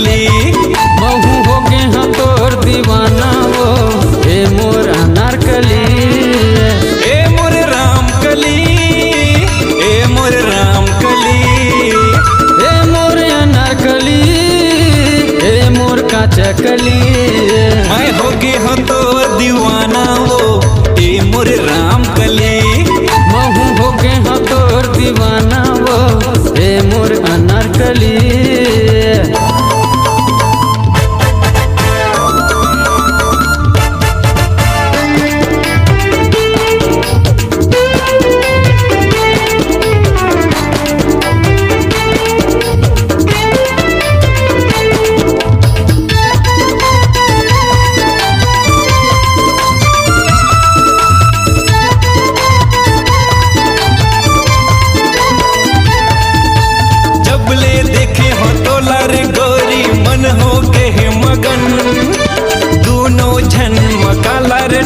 महू हो गे हाँ तोर दीवाना वो ए मोर अनारकली ए मोर राम कली ए मोर राम कली ए मोर अनारकली ए मोर काचा कली मैं हो गे हाँ तोर दीवाना वो ए मोर राम कली महू हो गे हाँ तोर दीवाना वो ए मोर अनारकली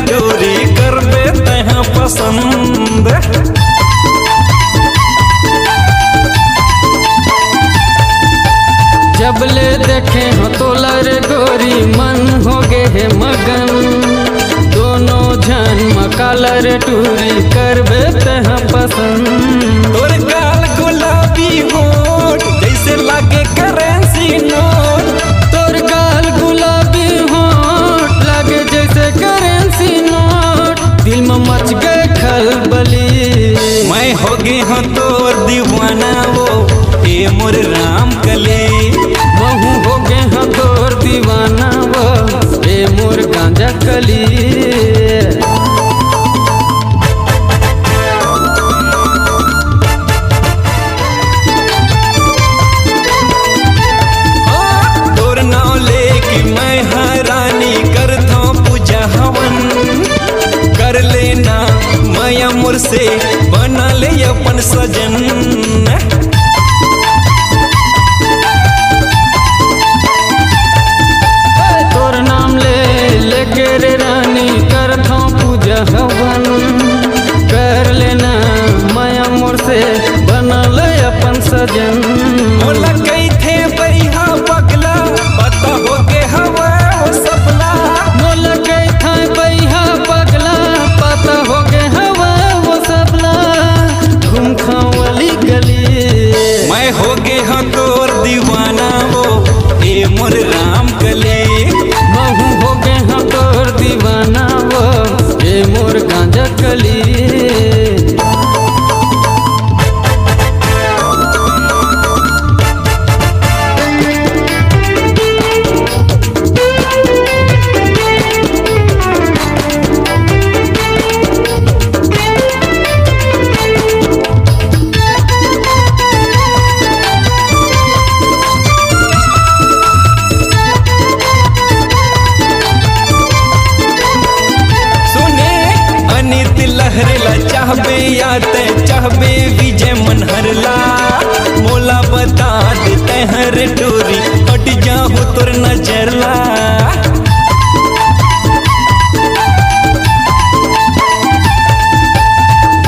डोरी करबे तहाँ पसंद जब ले देखे हो तोला रे गोरी मन हो गे है मगन दोनों जन मकाला रे टूरी करबे तहाँ पसंद तोर गाल गुलाबी होठ जैसे लागे करेंसी नोट तोर गाल गुलाबी होठ लागे जैसे करेंसी नोट दिल में मच गए खलबली मैं हो गई हाँ तोर दीवाना वो ए मोर राम कली महू हो गए हाँ तोर दीवाना वो ए मोर गांजा कली मोर से बना ले अपन सजन तोर नाम ले लेके रे रानी करथो पूजा हवन कर लेना माया मोर से बना ले अपन सजन मोला कई थे बरिहा पगला पता हो के हवा हो सपना मोला कई थे बरिहा पगला पता हो के वाली गली मैं हो गे हाँ तोर दीवाना वो ए मोर राम कली महू हो गे हाँ तोर दीवाना वो ए मोर गांजा कली लहरला चाहबे याते चाहबे विजय मनहरला मोला बता देते हर डोरी हट जाहू तोर नजरला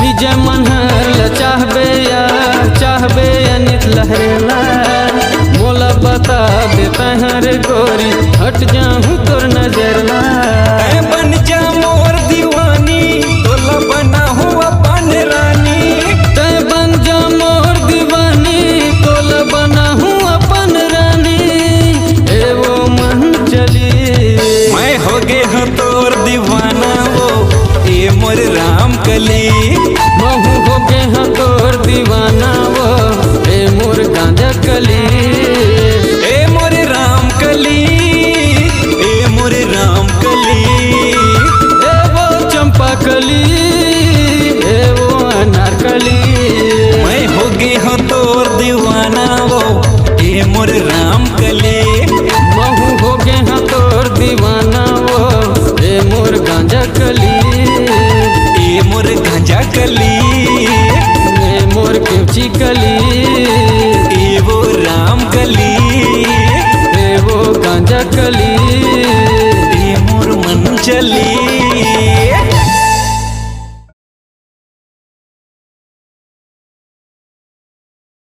विजय मनहरला चाहबे अनित लहरला मोला बता देते हर गोरी हट जाहू तोर नजरला बन जा मोर दीवानी तोला बना हो अपन रानी तय बन जा मोर दीवानी तोला बना हूँ अपन रानी ए वो मन चली मैं हो गे हाँ तोर दीवाना वो ए मोर राम कली महू हो गे हाँ तोर दीवाना वो ए मोर गांजा कली ए मोर राम कली लीची कली, एवो राम कली, एवो गांजा कली, ए मोर मन चली।